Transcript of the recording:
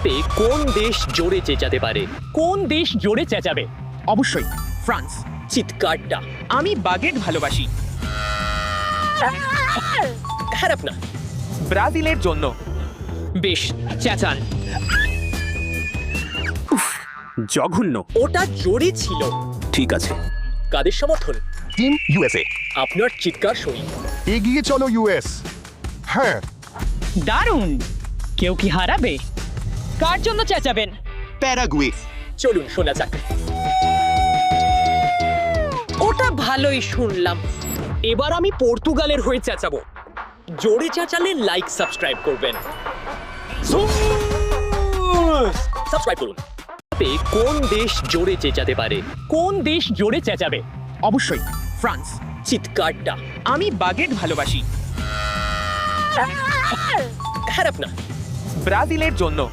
তে কোন দেশ জোরে চেঁচাতে পারে? কোন দেশ জোরে চেঁচাবে? অবশ্যই ফ্রান্স। চিৎকারটা আমি বাগেট ভালোবাসি। খারাপ না। ব্রাজিলের জন্য। বেশ, চেঁচান। জঘন্য। ওটা জোরে ছিল। ঠিক আছে। কাদের সমর্থন? Team USA. আপনার চিৎকার শুনি। এগিয়ে চলো ইউএস। হ্যাঁ, দারুণ। কেউ কি হারাবে? কার জন্য চেঁচাবেন? প্যারাগুয়ে। চলুন শোনা যাক। ওটা ভালোই শুনলাম। এবার আমি পর্তুগালের হয়ে চেঁচাবো। জোরে চেঁচালে লাইক সাবস্ক্রাইব করবেন। সাবস্ক্রাইব করুন। তে কোন দেশ জোরে চেঁচাতে পারে? কোন দেশ জোরে চেঁচাবে? অবশ্যই ফ্রান্স। চিৎকারটা আমি বাগেট ভালোবাসি। খারাপ না। ব্রাজিলের জন্য।